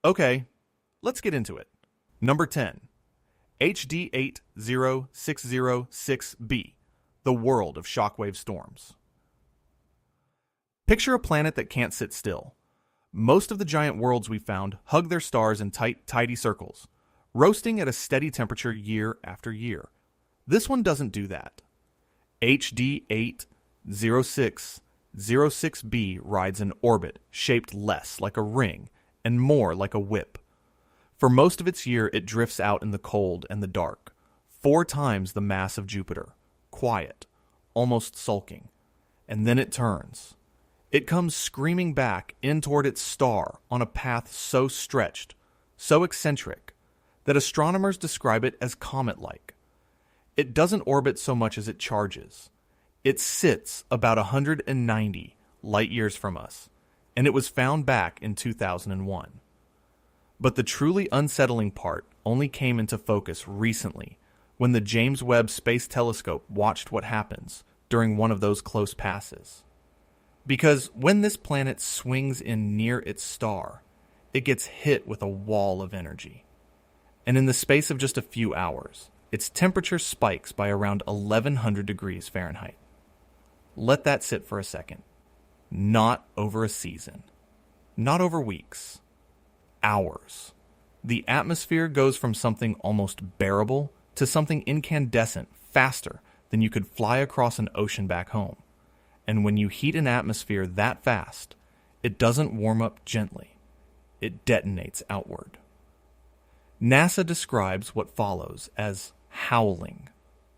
Okay, let's get into it. Number 10, HD 80606b, the world of shockwave storms. Picture a planet that can't sit still. Most of the giant worlds we found hug their stars in tight, tidy circles, roasting at a steady temperature year after year. This one doesn't do that. HD 80606b rides an orbit shaped less like a ring and more like a whip. For most of its year, it drifts out in the cold and the dark, 4 times the mass of Jupiter, quiet, almost sulking. And then it turns. It comes screaming back in toward its star on a path so stretched, so eccentric, that astronomers describe it as comet-like. It doesn't orbit so much as it charges. It sits about 190 light-years from us, and it was found back in 2001. But the truly unsettling part only came into focus recently when the James Webb Space Telescope watched what happens during one of those close passes. Because when this planet swings in near its star, it gets hit with a wall of energy. And in the space of just a few hours, its temperature spikes by around 1100 degrees Fahrenheit. Let that sit for a second. Not over a season. Not over weeks. Hours. The atmosphere goes from something almost bearable to something incandescent faster than you could fly across an ocean back home. And when you heat an atmosphere that fast, it doesn't warm up gently. It detonates outward. NASA describes what follows as howling,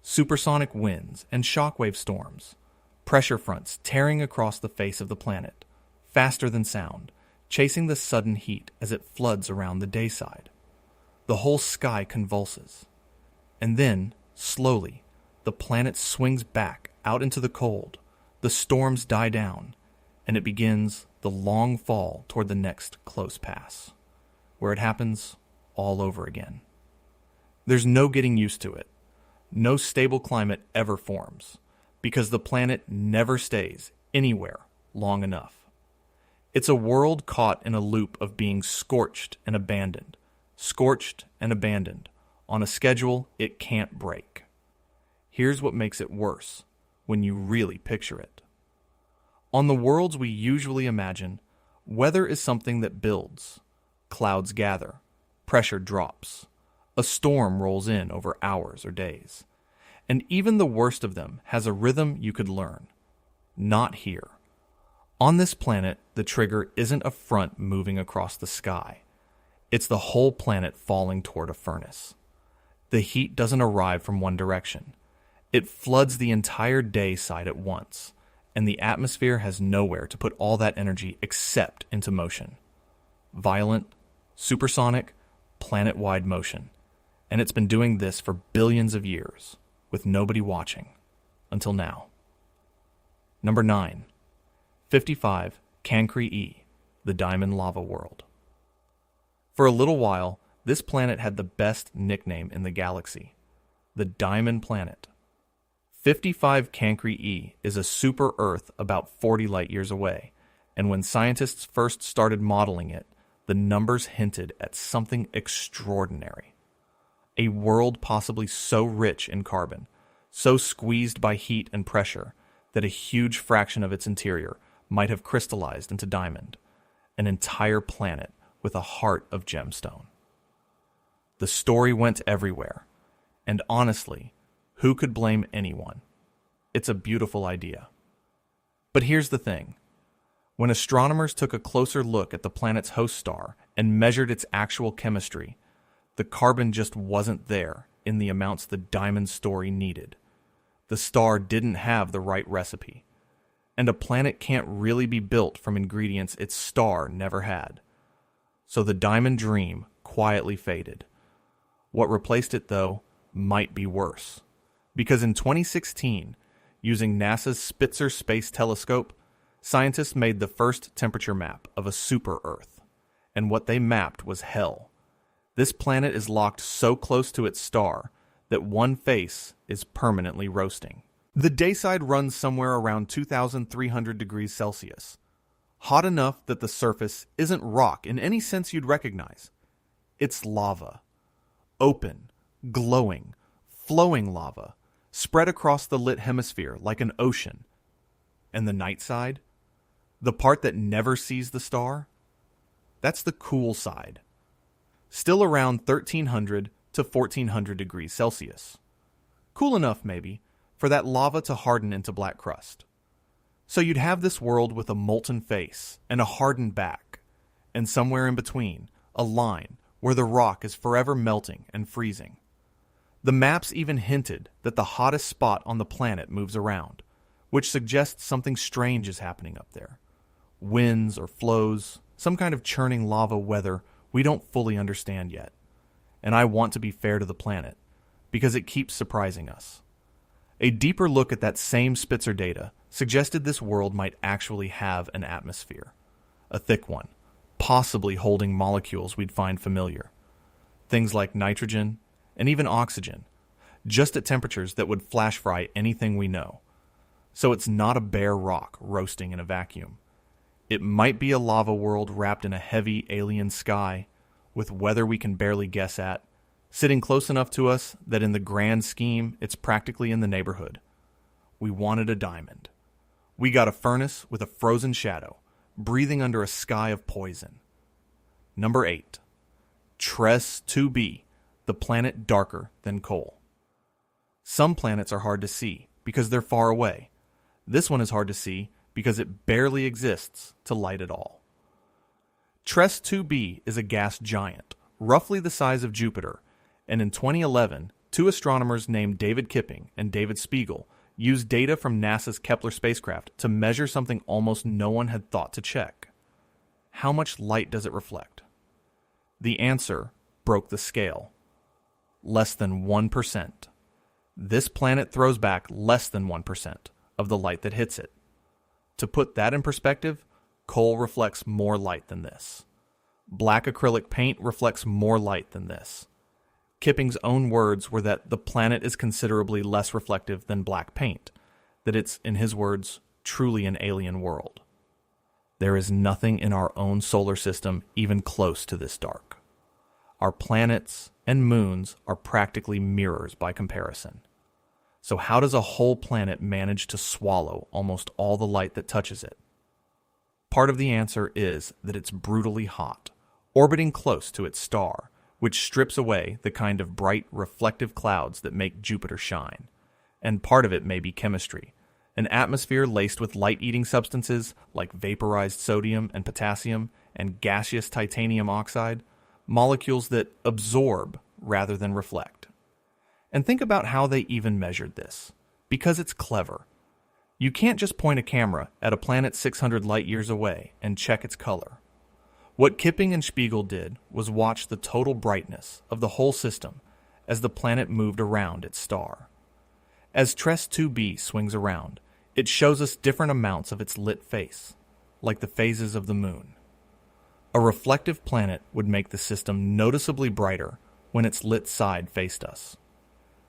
supersonic winds, and shockwave storms, pressure fronts tearing across the face of the planet, faster than sound, chasing the sudden heat as it floods around the dayside. The whole sky convulses. And then, slowly, the planet swings back out into the cold, the storms die down, and it begins the long fall toward the next close pass, where it happens all over again. There's no getting used to it. No stable climate ever forms, because the planet never stays anywhere long enough. It's a world caught in a loop of being scorched and abandoned, on a schedule it can't break. Here's what makes it worse when you really picture it. On the worlds we usually imagine, weather is something that builds. Clouds gather, pressure drops, a storm rolls in over hours or days. And even the worst of them has a rhythm you could learn. Not here. On this planet, the trigger isn't a front moving across the sky. It's the whole planet falling toward a furnace. The heat doesn't arrive from one direction. It floods the entire day side at once, and the atmosphere has nowhere to put all that energy except into motion. Violent, supersonic, planet-wide motion. And it's been doing this for billions of years, with nobody watching, until now. Number 9. 55 Cancri E, the Diamond Lava World. For a little while, this planet had the best nickname in the galaxy, the Diamond Planet. 55 Cancri E is a super-Earth about 40 light-years away, and when scientists first started modeling it, the numbers hinted at something extraordinary. A world possibly so rich in carbon, so squeezed by heat and pressure, that a huge fraction of its interior might have crystallized into diamond, an entire planet with a heart of gemstone. The story went everywhere, and honestly, who could blame anyone? It's a beautiful idea. But here's the thing. When astronomers took a closer look at the planet's host star and measured its actual chemistry, the carbon just wasn't there in the amounts the diamond story needed. The star didn't have the right recipe. And a planet can't really be built from ingredients its star never had. So the diamond dream quietly faded. What replaced it, though, might be worse. Because in 2016, using NASA's Spitzer Space Telescope, scientists made the first temperature map of a super-Earth. And what they mapped was hell. This planet is locked so close to its star that one face is permanently roasting. The dayside runs somewhere around 2,300 degrees Celsius, Hot enough that the surface isn't rock in any sense you'd recognize. It's lava. Open, glowing, flowing lava, spread across the lit hemisphere like an ocean. And the night side? The part that never sees the star? That's the cool side. Still around 1300 to 1400 degrees Celsius. Cool enough, maybe, for that lava to harden into black crust. So you'd have this world with a molten face and a hardened back, and somewhere in between, a line where the rock is forever melting and freezing. The maps even hinted that the hottest spot on the planet moves around, which suggests something strange is happening up there. Winds or flows, some kind of churning lava weather we don't fully understand yet. And I want to be fair to the planet, because it keeps surprising us. A deeper look at that same Spitzer data suggested this world might actually have an atmosphere. A thick one, possibly holding molecules we'd find familiar. Things like nitrogen and even oxygen, just at temperatures that would flash fry anything we know. So it's not a bare rock roasting in a vacuum. It might be a lava world wrapped in a heavy alien sky, with weather we can barely guess at, sitting close enough to us that in the grand scheme it's practically in the neighborhood. We wanted a diamond. We got a furnace with a frozen shadow, breathing under a sky of poison. Number 8. Tres 2b, the planet darker than coal. Some planets are hard to see because they're far away. This one is hard to see because it barely exists to light at all. Tres 2b is a gas giant, roughly the size of Jupiter, and in 2011, two astronomers named David Kipping and David Spiegel used data from NASA's Kepler spacecraft to measure something almost no one had thought to check. How much light does it reflect? The answer broke the scale. Less than 1%. This planet throws back less than 1% of the light that hits it. To put that in perspective, coal reflects more light than this. Black acrylic paint reflects more light than this. Kipping's own words were that the planet is considerably less reflective than black paint, that it's, in his words, truly an alien world. There is nothing in our own solar system even close to this dark. Our planets and moons are practically mirrors by comparison. So how does a whole planet manage to swallow almost all the light that touches it? Part of the answer is that it's brutally hot, orbiting close to its star, which strips away the kind of bright, reflective clouds that make Jupiter shine. And part of it may be chemistry, an atmosphere laced with light-eating substances like vaporized sodium and potassium and gaseous titanium oxide, molecules that absorb rather than reflect. And think about how they even measured this, because it's clever. You can't just point a camera at a planet 600 light-years away and check its color. What Kipping and Spiegel did was watch the total brightness of the whole system as the planet moved around its star. As Tres 2b swings around, it shows us different amounts of its lit face, like the phases of the moon. A reflective planet would make the system noticeably brighter when its lit side faced us.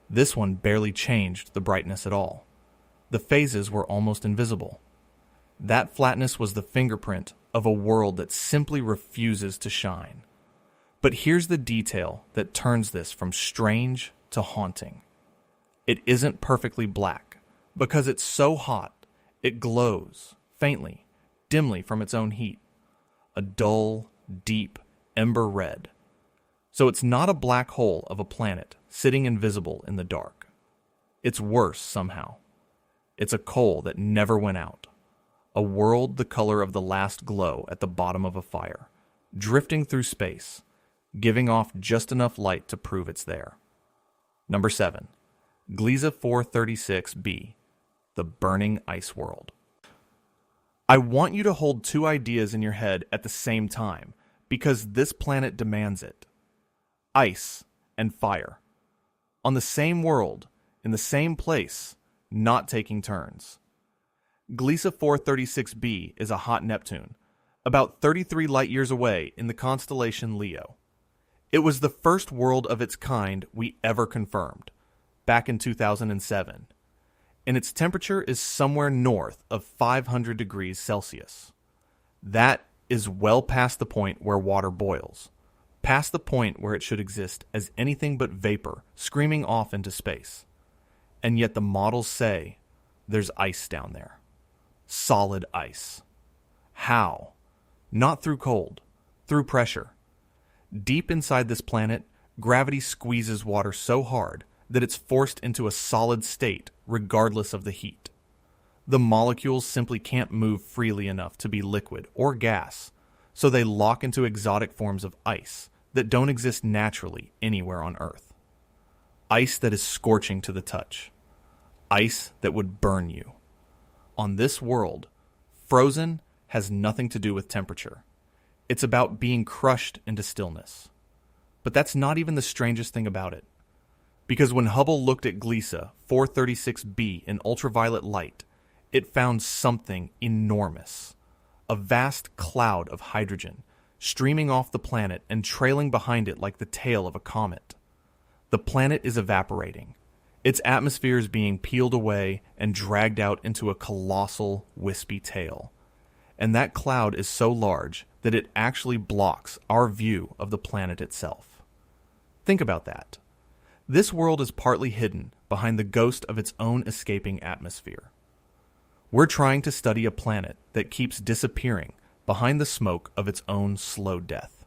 This one barely changed the brightness at all. The phases were almost invisible. That flatness was the fingerprint of a world that simply refuses to shine. But here's the detail that turns this from strange to haunting. It isn't perfectly black, because it's so hot, it glows, faintly, dimly from its own heat. A dull, deep, ember red. So it's not a black hole of a planet sitting invisible in the dark. It's worse somehow. It's a coal that never went out. A world the color of the last glow at the bottom of a fire, drifting through space, giving off just enough light to prove it's there. Number 7. Gliese 436b, the burning ice world. I want you to hold two ideas in your head at the same time, because this planet demands it. Ice and fire. On the same world, in the same place, not taking turns. Gliese 436b is a hot Neptune, about 33 light-years away in the constellation Leo. It was the first world of its kind we ever confirmed, back in 2007, and its temperature is somewhere north of 500 degrees Celsius. That is well past the point where water boils, past the point where it should exist as anything but vapor screaming off into space. And yet the models say there's ice down there. Solid ice. How? Not through cold, through pressure. Deep inside this planet, gravity squeezes water so hard that it's forced into a solid state regardless of the heat. The molecules simply can't move freely enough to be liquid or gas, so they lock into exotic forms of ice that don't exist naturally anywhere on Earth. Ice that is scorching to the touch. Ice that would burn you. On this world, frozen has nothing to do with temperature. It's about being crushed into stillness. But that's not even the strangest thing about it. Because when Hubble looked at Gliese 436b in ultraviolet light, it found something enormous. A vast cloud of hydrogen, streaming off the planet and trailing behind it like the tail of a comet. The planet is evaporating. Its atmosphere is being peeled away and dragged out into a colossal, wispy tail. And that cloud is so large that it actually blocks our view of the planet itself. Think about that. This world is partly hidden behind the ghost of its own escaping atmosphere. We're trying to study a planet that keeps disappearing behind the smoke of its own slow death.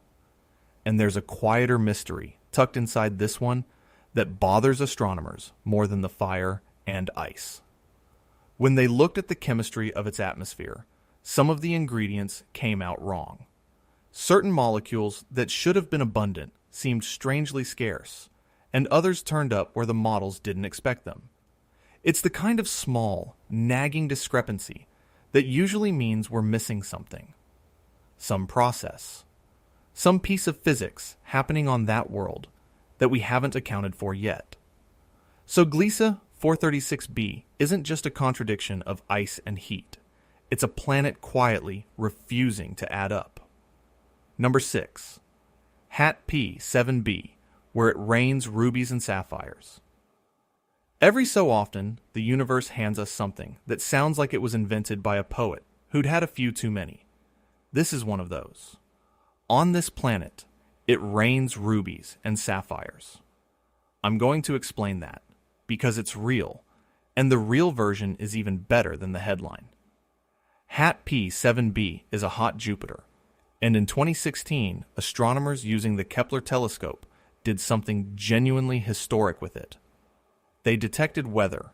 And there's a quieter mystery tucked inside this one that bothers astronomers more than the fire and ice. When they looked at the chemistry of its atmosphere, some of the ingredients came out wrong. Certain molecules that should have been abundant seemed strangely scarce, and others turned up where the models didn't expect them. It's the kind of small, nagging discrepancy that usually means we're missing something. Some process. Some piece of physics happening on that world that we haven't accounted for yet. So Gliese 436b isn't just a contradiction of ice and heat. It's a planet quietly refusing to add up. Number 6. Hat P7b, where it rains rubies and sapphires. Every so often, the universe hands us something that sounds like it was invented by a poet who'd had a few too many. This is one of those. On this planet, it rains rubies and sapphires. I'm going to explain that, because it's real, and the real version is even better than the headline. Hat P7b is a hot Jupiter, and in 2016, astronomers using the Kepler telescope did something genuinely historic with it. They detected weather,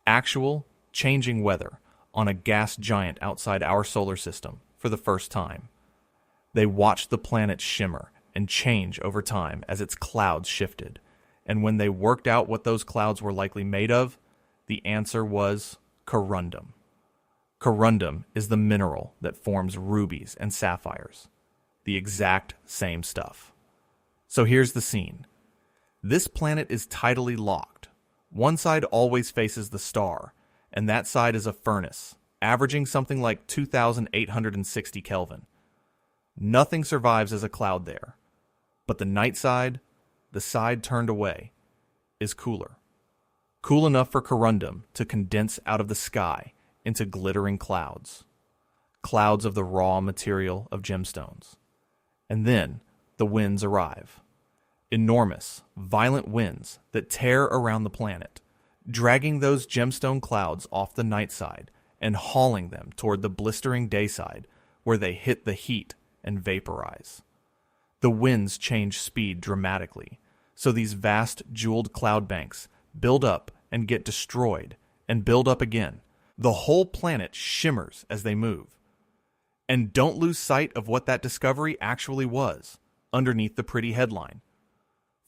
actual, changing weather, on a gas giant outside our solar system for the first time. They watched the planet shimmer and change over time as its clouds shifted, and when they worked out what those clouds were likely made of, the answer was corundum. Corundum is the mineral that forms rubies and sapphires, the exact same stuff. So here's the scene. This planet is tidally locked. One side always faces the star, and that side is a furnace, averaging something like 2,860 Kelvin. Nothing survives as a cloud there, but the night side, the side turned away, is cooler. Cool enough for corundum to condense out of the sky into glittering clouds. Clouds of the raw material of gemstones. And then the winds arrive. Enormous, violent winds that tear around the planet, dragging those gemstone clouds off the night side and hauling them toward the blistering day side where they hit the heat and vaporize. The winds change speed dramatically, so these vast jeweled cloud banks build up and get destroyed and build up again. The whole planet shimmers as they move. And don't lose sight of what that discovery actually was underneath the pretty headline.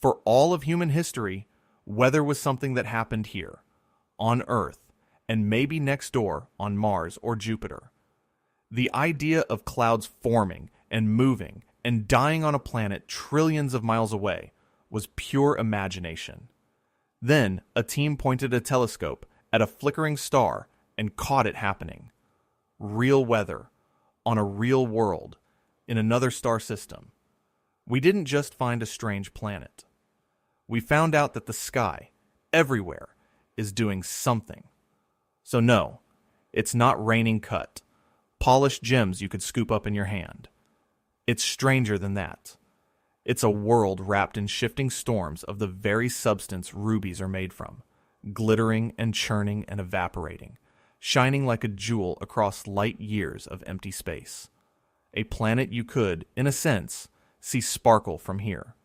For all of human history, weather was something that happened here, on Earth, and maybe next door on Mars or Jupiter. The idea of clouds forming and moving and dying on a planet trillions of miles away was pure imagination. Then a team pointed a telescope at a flickering star and caught it happening. Real weather, on a real world, in another star system. We didn't just find a strange planet. We found out that the sky, everywhere, is doing something. So no, it's not raining cut, polished gems you could scoop up in your hand. It's stranger than that. It's a world wrapped in shifting storms of the very substance rubies are made from, glittering and churning and evaporating, shining like a jewel across light years of empty space. A planet you could, in a sense, see sparkle from here.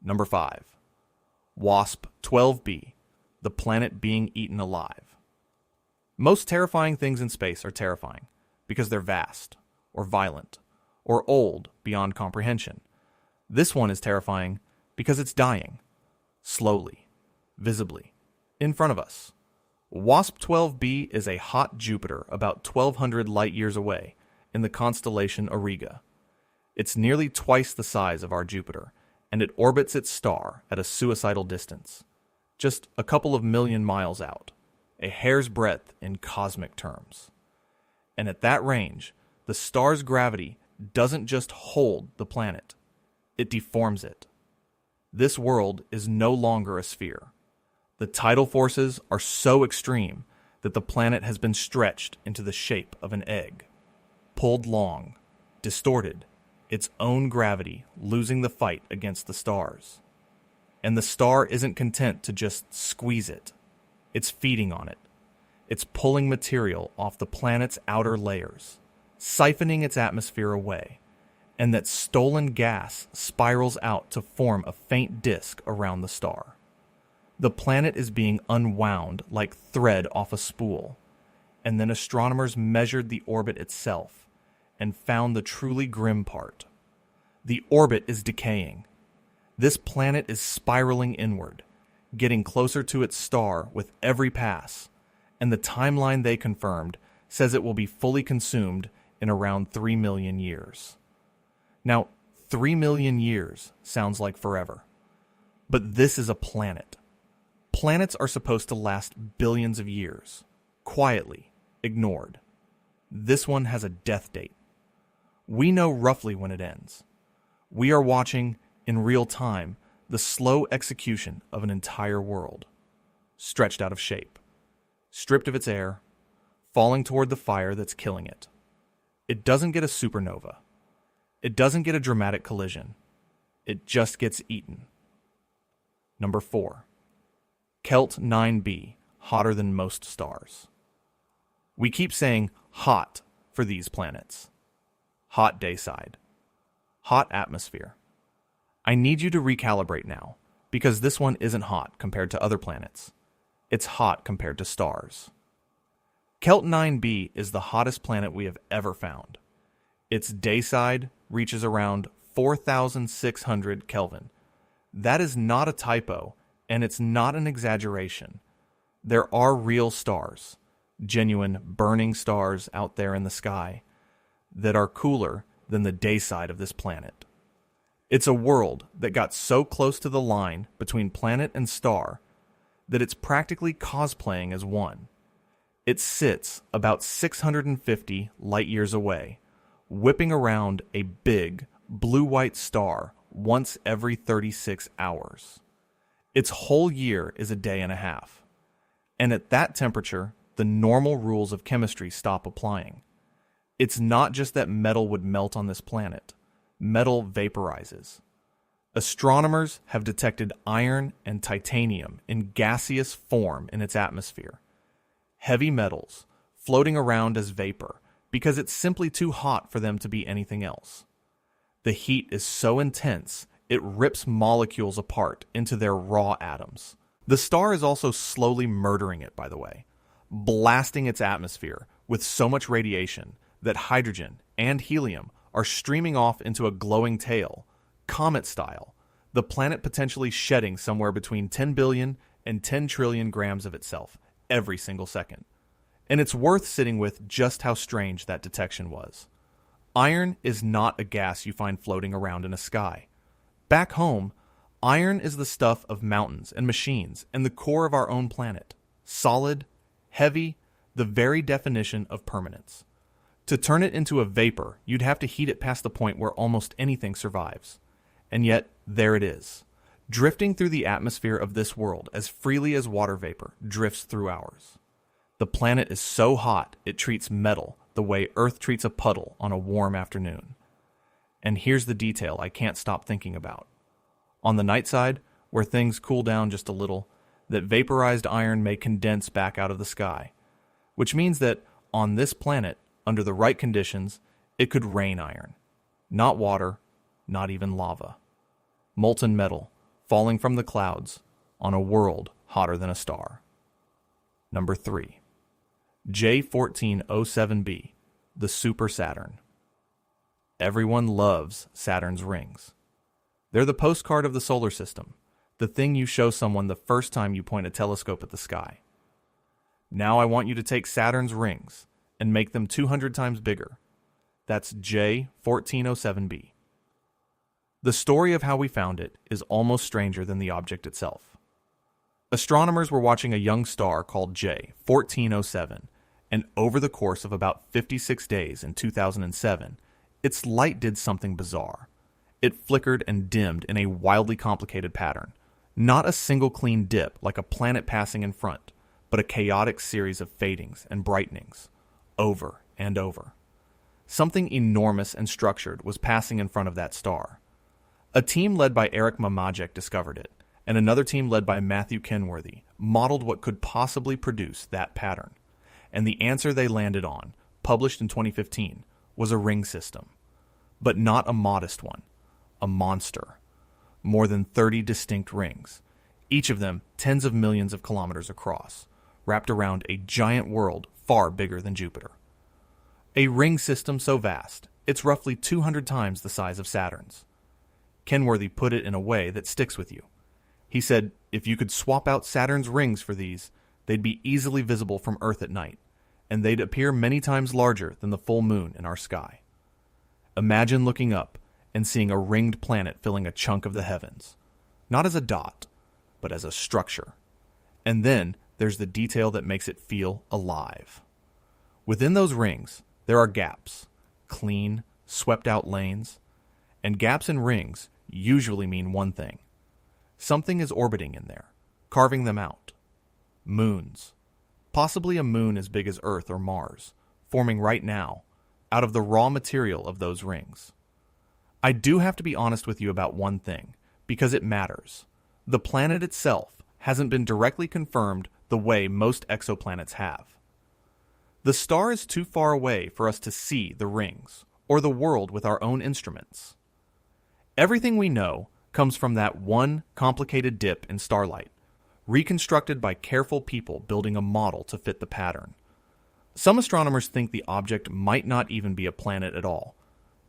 Number 5. WASP 12b, the planet being eaten alive. Most terrifying things in space are terrifying because they're vast, or violent, or old beyond comprehension. This one is terrifying because it's dying, slowly, visibly, in front of us. WASP 12b is a hot Jupiter about 1,200 light-years away in the constellation Auriga. It's nearly twice the size of our Jupiter, and it orbits its star at a suicidal distance, just a couple of million miles out, a hair's breadth in cosmic terms. And at that range, the star's gravity doesn't just hold the planet, it deforms it. This world is no longer a sphere. The tidal forces are so extreme that the planet has been stretched into the shape of an egg, pulled long, distorted, its own gravity losing the fight against the stars. And the star isn't content to just squeeze it. It's feeding on it. It's pulling material off the planet's outer layers, siphoning its atmosphere away, and that stolen gas spirals out to form a faint disk around the star. The planet is being unwound like thread off a spool, and then astronomers measured the orbit itself and found the truly grim part. The orbit is decaying. This planet is spiraling inward, getting closer to its star with every pass, and the timeline they confirmed says it will be fully consumed in around 3 million years. Now, 3 million years sounds like forever, but this is a planet. Planets are supposed to last billions of years, quietly, ignored. This one has a death date. We know roughly when it ends. We are watching, in real time, the slow execution of an entire world, stretched out of shape, stripped of its air, falling toward the fire that's killing it. It doesn't get a supernova. It doesn't get a dramatic collision. It just gets eaten. Number 4. Kelt 9b, hotter than most stars. We keep saying hot for these planets. Hot day side. Hot atmosphere. I need you to recalibrate now, because this one isn't hot compared to other planets. It's hot compared to stars. Kelt 9b is the hottest planet we have ever found. Its day side reaches around 4,600 Kelvin. That is not a typo, and it's not an exaggeration. There are real stars, genuine burning stars out there in the sky, that are cooler than the day side of this planet. It's a world that got so close to the line between planet and star that it's practically cosplaying as one. It sits about 650 light-years away, whipping around a big, blue-white star once every 36 hours. Its whole year is a day and a half. And at that temperature, the normal rules of chemistry stop applying. It's not just that metal would melt on this planet. Metal vaporizes. Astronomers have detected iron and titanium in gaseous form in its atmosphere. Heavy metals floating around as vapor because it's simply too hot for them to be anything else. The heat is so intense, it rips molecules apart into their raw atoms. The star is also slowly murdering it, by the way, blasting its atmosphere with so much radiation that hydrogen and helium are streaming off into a glowing tail, comet style, the planet potentially shedding somewhere between 10 billion and 10 trillion grams of itself every single second. And it's worth sitting with just how strange that detection was. Iron is not a gas you find floating around in a sky. Back home, iron is the stuff of mountains and machines and the core of our own planet. Solid, heavy, the very definition of permanence. To turn it into a vapor, you'd have to heat it past the point where almost anything survives. And yet, there it is, drifting through the atmosphere of this world as freely as water vapor drifts through ours. The planet is so hot, it treats metal the way Earth treats a puddle on a warm afternoon. And here's the detail I can't stop thinking about. On the night side, where things cool down just a little, that vaporized iron may condense back out of the sky, which means that on this planet, under the right conditions, it could rain iron. Not water, not even lava. Molten metal, falling from the clouds, on a world hotter than a star. Number 3. J1407b, the Super Saturn. Everyone loves Saturn's rings. They're the postcard of the solar system, the thing you show someone the first time you point a telescope at the sky. Now I want you to take Saturn's rings and make them 200 times bigger. That's J1407b. The story of how we found it is almost stranger than the object itself. Astronomers were watching a young star called J1407, and over the course of about 56 days in 2007, its light did something bizarre. It flickered and dimmed in a wildly complicated pattern. Not a single clean dip like a planet passing in front, but a chaotic series of fadings and brightenings, over and over. Something enormous and structured was passing in front of that star. A team led by Eric Mamajek discovered it, and another team led by Matthew Kenworthy modeled what could possibly produce that pattern. And the answer they landed on, published in 2015, was a ring system. But not a modest one, a monster. More than 30 distinct rings, each of them tens of millions of kilometers across, wrapped around a giant world far bigger than Jupiter. A ring system so vast, it's roughly 200 times the size of Saturn's. Kenworthy put it in a way that sticks with you. He said, if you could swap out Saturn's rings for these, they'd be easily visible from Earth at night, and they'd appear many times larger than the full moon in our sky. Imagine looking up and seeing a ringed planet filling a chunk of the heavens, not as a dot, but as a structure. And then there's the detail that makes it feel alive. Within those rings, there are gaps, clean, swept-out lanes, and gaps in rings usually mean one thing. Something is orbiting in there, carving them out. Moons. Possibly a moon as big as Earth or Mars, forming right now, out of the raw material of those rings. I do have to be honest with you about one thing, because it matters. The planet itself hasn't been directly confirmed the way most exoplanets have. The star is too far away for us to see the rings, or the world with our own instruments. Everything we know comes from that one complicated dip in starlight, reconstructed by careful people building a model to fit the pattern. Some astronomers think the object might not even be a planet at all,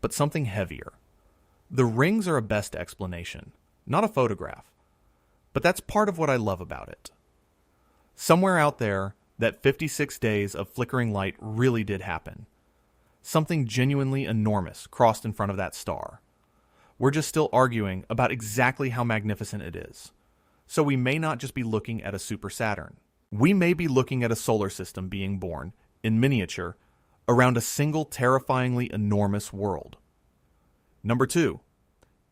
but something heavier. The rings are a best explanation, not a photograph. But that's part of what I love about it. Somewhere out there, that 56 days of flickering light really did happen. Something genuinely enormous crossed in front of that star. We're just still arguing about exactly how magnificent it is. So we may not just be looking at a super Saturn. We may be looking at a solar system being born, in miniature, around a single terrifyingly enormous world. Number 2.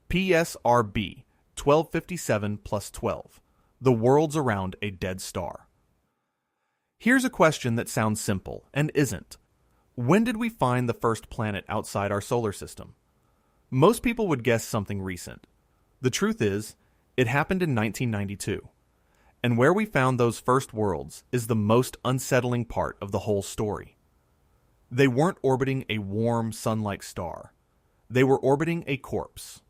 PSR B1257+12. The worlds around a dead star. Here's a question that sounds simple, and isn't. When did we find the first planet outside our solar system? Most people would guess something recent. The truth is, it happened in 1992. And where we found those first worlds is the most unsettling part of the whole story. They weren't orbiting a warm, sun-like star. They were orbiting a corpse.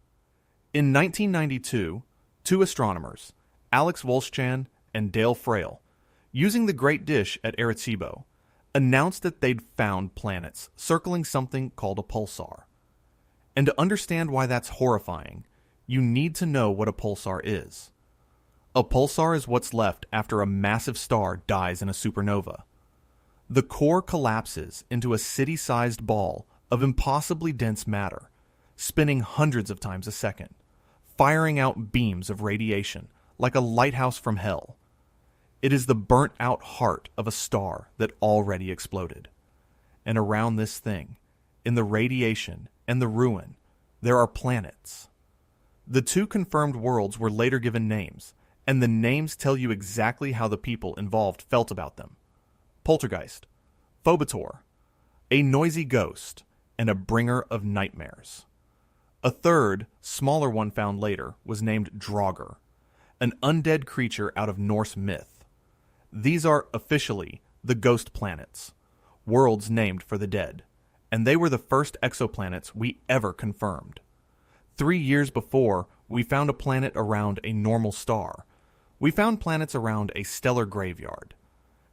In 1992, two astronomers, Alex Wolszczan and Dale Frail, using the Great Dish at Arecibo, announced that they'd found planets circling something called a pulsar. And to understand why that's horrifying, you need to know what a pulsar is. A pulsar is what's left after a massive star dies in a supernova. The core collapses into a city-sized ball of impossibly dense matter, spinning hundreds of times a second, firing out beams of radiation like a lighthouse from hell. It is the burnt-out heart of a star that already exploded. And around this thing, in the radiation and the ruin, there are planets. The two confirmed worlds were later given names, and the names tell you exactly how the people involved felt about them. Poltergeist, Phobator, a noisy ghost, and a bringer of nightmares. A third, smaller one found later was named Draugr, an undead creature out of Norse myth. These are officially the ghost planets, worlds named for the dead, and they were the first exoplanets we ever confirmed. 3 years before, we found a planet around a normal star. We found planets around a stellar graveyard.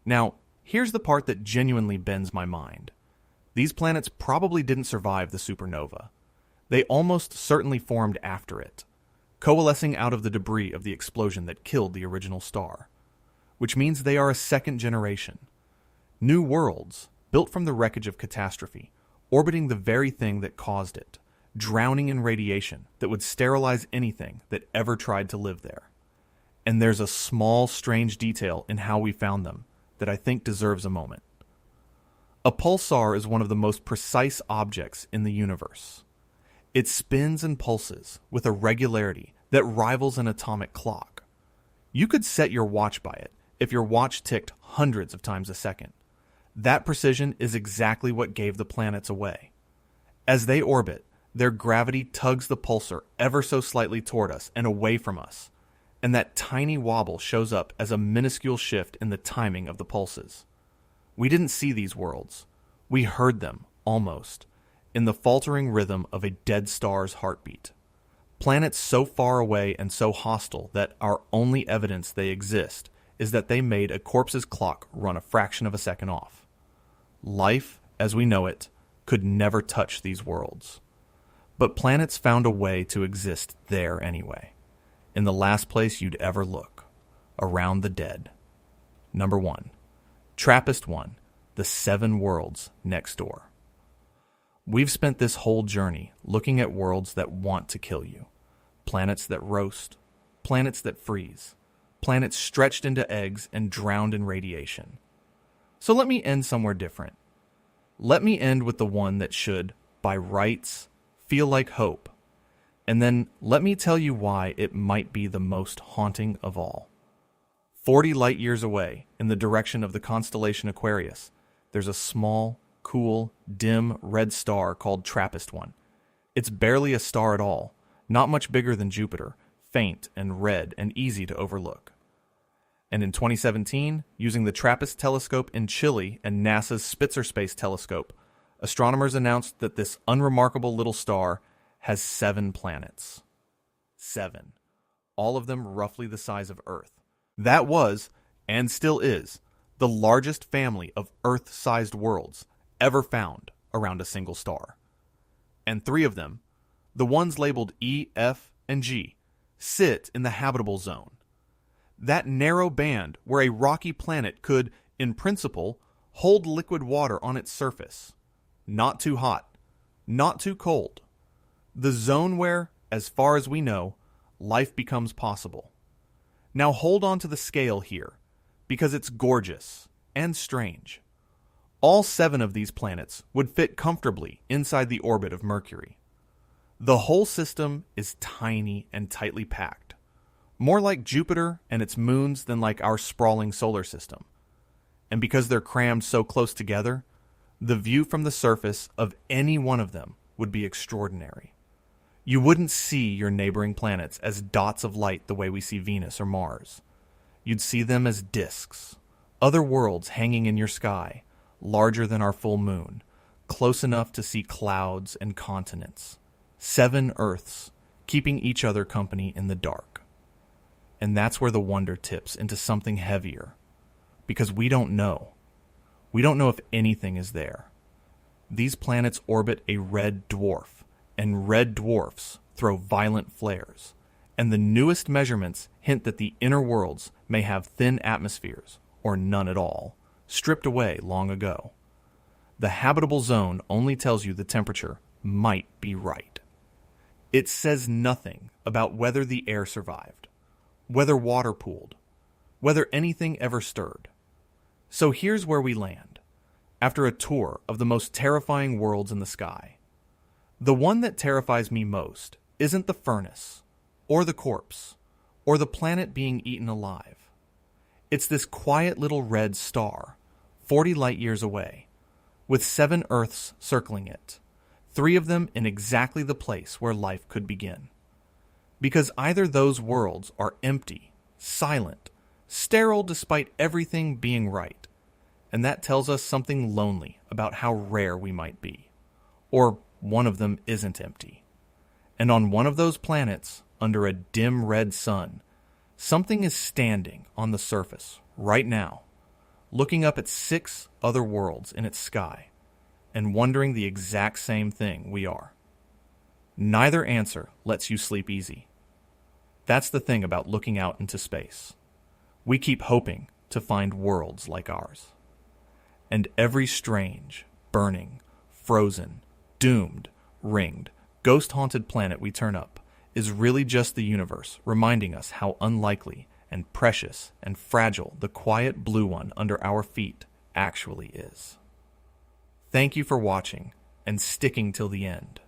Now, here's the part that genuinely bends my mind. These planets probably didn't survive the supernova. They almost certainly formed after it, coalescing out of the debris of the explosion that killed the original star, which means they are a second generation. New worlds, built from the wreckage of catastrophe, orbiting the very thing that caused it, drowning in radiation that would sterilize anything that ever tried to live there. And there's a small, strange detail in how we found them that I think deserves a moment. A pulsar is one of the most precise objects in the universe. It spins and pulses with a regularity that rivals an atomic clock. You could set your watch by it if your watch ticked hundreds of times a second. That precision is exactly what gave the planets away. As they orbit, their gravity tugs the pulsar ever so slightly toward us and away from us, and that tiny wobble shows up as a minuscule shift in the timing of the pulses. We didn't see these worlds. We heard them, almost, in the faltering rhythm of a dead star's heartbeat. Planets so far away and so hostile that our only evidence they exist is that they made a corpse's clock run a fraction of a second off. Life, as we know it, could never touch these worlds. But planets found a way to exist there anyway, in the last place you'd ever look, around the dead. Number 1. TRAPPIST-1, the 7 worlds next door. We've spent this whole journey looking at worlds that want to kill you. Planets that roast, planets that freeze, planets stretched into eggs and drowned in radiation. So let me end somewhere different. Let me end with the one that should, by rights, feel like hope. And then let me tell you why it might be the most haunting of all. 40 light years away, in the direction of the constellation Aquarius, there's a small, cool, dim red star called TRAPPIST-1. It's barely a star at all, not much bigger than Jupiter, faint and red and easy to overlook. And in 2017, using the TRAPPIST telescope in Chile and NASA's Spitzer Space Telescope, astronomers announced that this unremarkable little star has 7 planets. 7. All of them roughly the size of Earth. That was, and still is, the largest family of Earth-sized worlds ever found around a single star. And 3 of them, the ones labeled E, F, and G, sit in the habitable zone. That narrow band where a rocky planet could, in principle, hold liquid water on its surface. Not too hot, not too cold. The zone where, as far as we know, life becomes possible. Now hold on to the scale here, because it's gorgeous and strange. All 7 of these planets would fit comfortably inside the orbit of Mercury. The whole system is tiny and tightly packed, more like Jupiter and its moons than like our sprawling solar system. And because they're crammed so close together, the view from the surface of any one of them would be extraordinary. You wouldn't see your neighboring planets as dots of light the way we see Venus or Mars. You'd see them as disks, other worlds hanging in your sky, larger than our full moon, close enough to see clouds and continents. 7 Earths, keeping each other company in the dark. And that's where the wonder tips into something heavier, because we don't know. We don't know if anything is there. These planets orbit a red dwarf, and red dwarfs throw violent flares, and the newest measurements hint that the inner worlds may have thin atmospheres, or none at all, stripped away long ago. The habitable zone only tells you the temperature might be right. It says nothing about whether the air survived, whether water pooled, whether anything ever stirred. So here's where we land, after a tour of the most terrifying worlds in the sky. The one that terrifies me most isn't the furnace, or the corpse, or the planet being eaten alive. It's this quiet little red star, 40 light years away, with 7 Earths circling it, 3 of them in exactly the place where life could begin. Because either those worlds are empty, silent, sterile despite everything being right, and that tells us something lonely about how rare we might be. Or one of them isn't empty. And on one of those planets, under a dim red sun, something is standing on the surface right now, looking up at 6 other worlds in its sky, and wondering the exact same thing we are. Neither answer lets you sleep easy. That's the thing about looking out into space. We keep hoping to find worlds like ours. And every strange, burning, frozen, doomed, ringed, ghost-haunted planet we turn up is really just the universe reminding us how unlikely and precious and fragile the quiet blue one under our feet actually is. Thank you for watching and sticking till the end.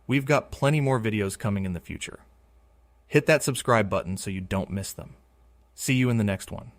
We've got plenty more videos coming in the future. Hit that subscribe button so you don't miss them. See you in the next one.